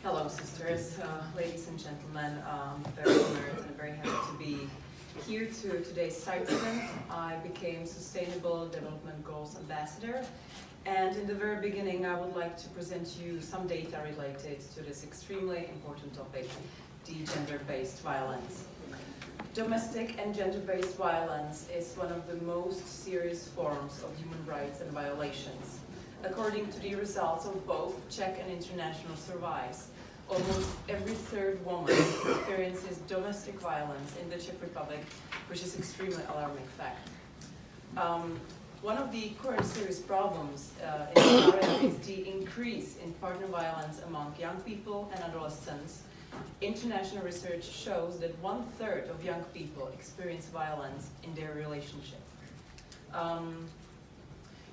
Hello, sisters, ladies and gentlemen. I'm very honored and very happy to be here to today's site event. I became Sustainable Development Goals Ambassador, and in the very beginning I would like to present you some data related to this extremely important topic, the gender-based violence. Domestic and gender-based violence is one of the most serious forms of human rights and violations. According to the results of both Czech and international surveys, almost every third woman experiences domestic violence in the Czech Republic, which is extremely alarming fact. One of the current serious problems in this area is the increase in partner violence among young people and adolescents. International research shows that 1/3 of young people experience violence in their relationship.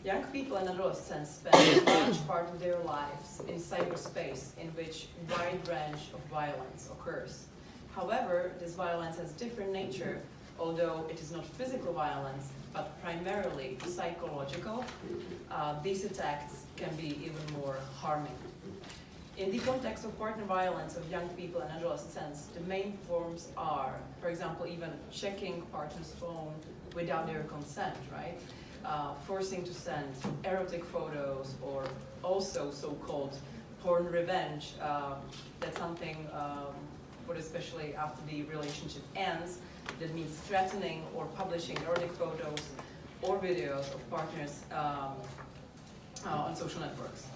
Young people and adolescents spend a large part of their lives in cyberspace in which a wide range of violence occurs. However, this violence has different nature, although it is not physical violence, but primarily psychological. These attacks can be even more harming. In the context of partner violence of young people and adolescents, the main forms are, for example, even checking partner's phone without their consent, right? Forcing to send erotic photos, or also so-called porn revenge. That's something, but especially after the relationship ends, that means threatening or publishing erotic photos or videos of partners on social networks.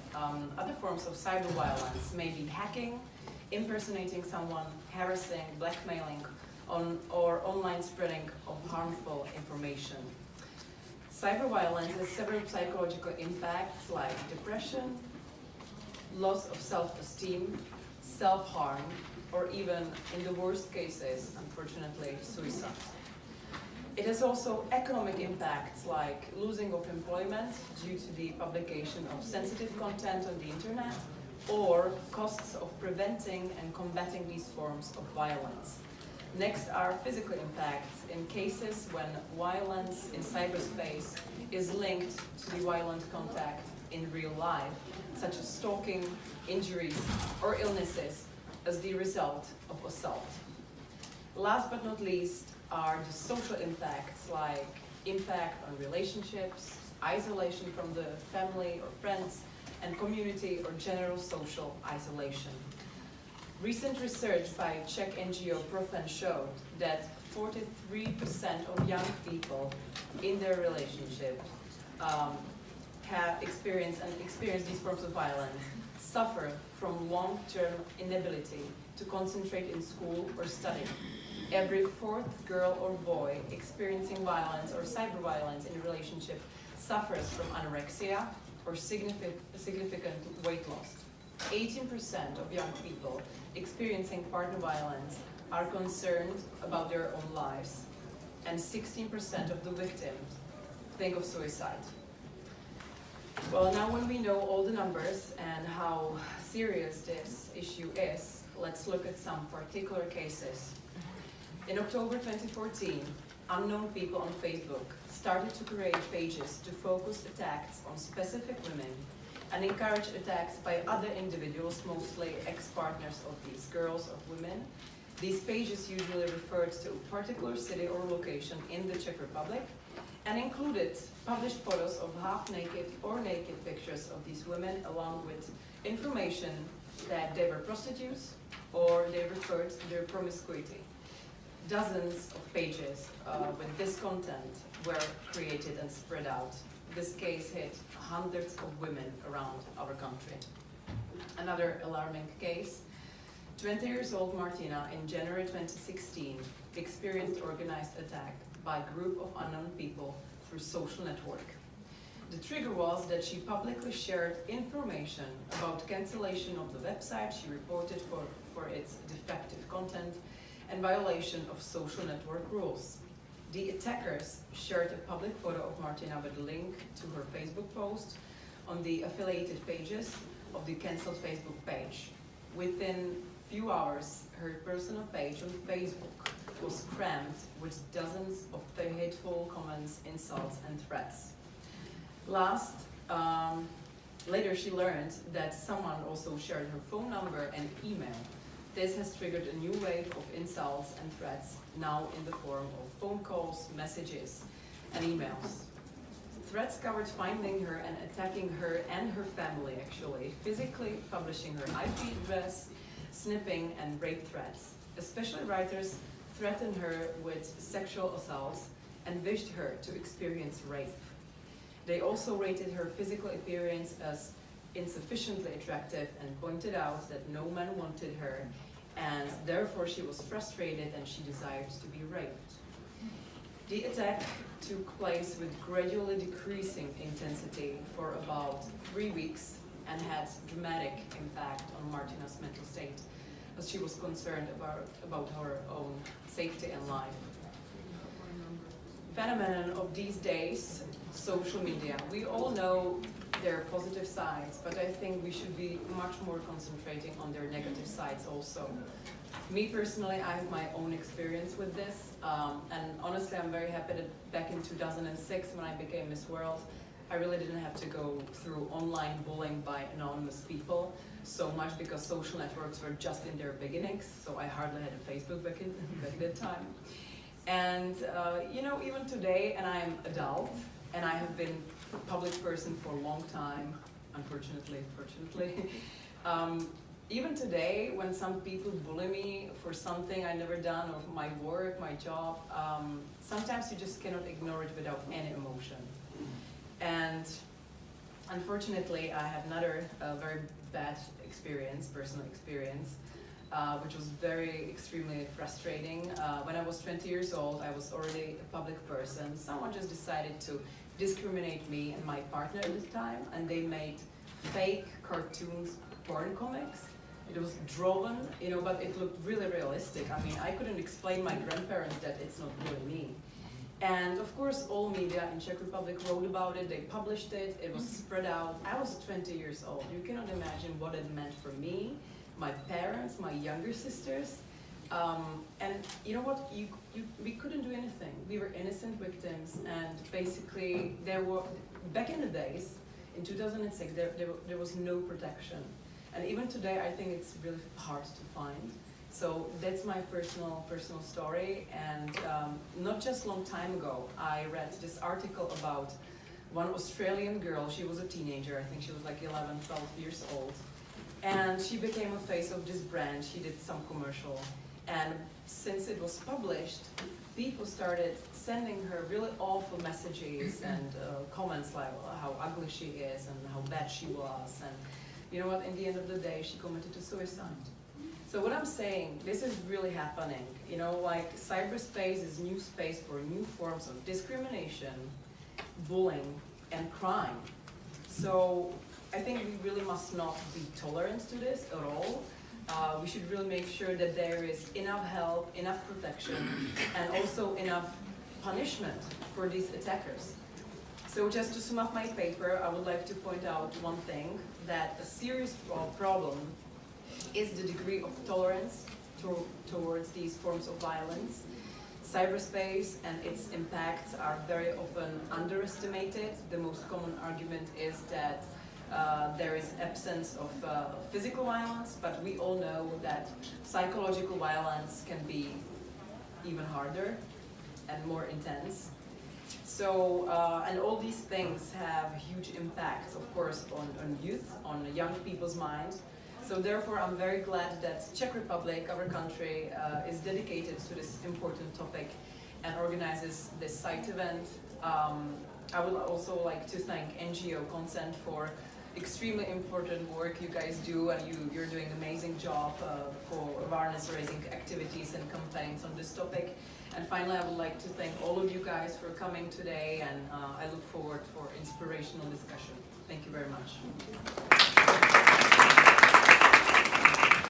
Other forms of cyber violence may be hacking, impersonating someone, harassing, blackmailing, or online spreading of harmful information. Cyber violence has several psychological impacts like depression, loss of self-esteem, self-harm, or even, in the worst cases, unfortunately, suicide. It has also economic impacts like losing of employment due to the publication of sensitive content on the internet, or costs of preventing and combating these forms of violence. Next are physical impacts in cases when violence in cyberspace is linked to the violent contact in real life, such as stalking, injuries, or illnesses as the result of assault. Last but not least are the social impacts, like impact on relationships, isolation from the family or friends, and community or general social isolation. Recent research by Czech NGO Profen showed that 43% of young people in their relationship have experienced these forms of violence, suffer from long-term inability to concentrate in school or study. Every fourth girl or boy experiencing violence or cyber violence in a relationship suffers from anorexia or significant weight loss. 18% of young people experiencing partner violence are concerned about their own lives, and 16% of the victims think of suicide. Well, now when we know all the numbers and how serious this issue is, let's look at some particular cases. In October 2014, unknown people on Facebook started to create pages to focus attacks on specific women and encourage attacks by other individuals, mostly ex-partners of these girls or women. These pages usually referred to a particular city or location in the Czech Republic and included published photos of half-naked or naked pictures of these women, along with information that they were prostitutes or they referred to their promiscuity. Dozens of pages with this content were created and spread out. This case hit hundreds of women around our country. Another alarming case, 20-year-old Martina in January 2016 experienced organized attack by a group of unknown people through social network. The trigger was that she publicly shared information about cancellation of the website she reported for its defective content and violation of social network rules. The attackers shared a public photo of Martina with a link to her Facebook post on the affiliated pages of the cancelled Facebook page. Within few hours, her personal page on Facebook was crammed with dozens of hateful comments, insults, and threats. Last, Later she learned that someone also shared her phone number and email. This has triggered a new wave of insults and threats, now in the form of phone calls, messages, and emails. Threats covered finding her and attacking her and her family, actually, physically publishing her IP address, snipping, and rape threats. Especially writers threatened her with sexual assaults and wished her to experience rape. They also rated her physical appearance as insufficiently attractive and pointed out that no man wanted her, and therefore she was frustrated and she desired to be raped. The attack took place with gradually decreasing intensity for about 3 weeks and had dramatic impact on Martina's mental state, as she was concerned about her own safety and life. Phenomenon of these days, social media. We all know their positive sides, but I think we should be much more concentrating on their negative sides also. Me personally, I have my own experience with this, and honestly I'm very happy that back in 2006 when I became Miss World, I really didn't have to go through online bullying by anonymous people so much, because social networks were just in their beginnings, so I hardly had a Facebook back that time. And you know, even today, and I'm adult, and I have been a public person for a long time, unfortunately, fortunately. Even today, when some people bully me for something I never done, or my work, my job, sometimes you just cannot ignore it without any emotion. And unfortunately, I have another very bad experience, personal experience, which was extremely frustrating. When I was 20 years old, I was already a public person. Someone just decided to discriminate me and my partner at the time, and they made fake cartoons, porn comics. It was drawn, you know, but it looked really realistic. I mean, I couldn't explain my grandparents that it's not really me. And of course, all media in Czech Republic wrote about it, they published it, it was spread out. I was 20 years old. You cannot imagine what it meant for me, my parents, my younger sisters. And you know what, we couldn't do anything. We were innocent victims, and basically there were, back in the days, in 2006, there was no protection. And even today, I think it's really hard to find. So that's my personal story. And not just a long time ago, I read this article about one Australian girl. She was a teenager. I think she was like 11, 12 years old. And she became a face of this brand. She did some commercial. And since it was published, people started sending her really awful messages and comments like how ugly she is and how bad she was. And you know what, in the end of the day, she committed to suicide. So what I'm saying, this is really happening. You know, like cyberspace is new space for new forms of discrimination, bullying, and crime. So I think we really must not be tolerant to this at all. We should really make sure that there is enough help, enough protection, and also enough punishment for these attackers. So just to sum up my paper, I would like to point out one thing, that a serious problem is the degree of tolerance towards these forms of violence. Cyberspace and its impacts are very often underestimated. The most common argument is that there is absence of physical violence, but we all know that psychological violence can be even harder and more intense. So, and all these things have huge impacts, of course, on youth, on young people's minds. So therefore, I'm very glad that Czech Republic, our country, is dedicated to this important topic and organizes this site event. I would also like to thank NGO Consent for extremely important work you guys do, and you're doing an amazing job for awareness-raising activities and campaigns on this topic. And finally, I would like to thank all of you guys for coming today, and I look forward for inspirational discussion. Thank you very much.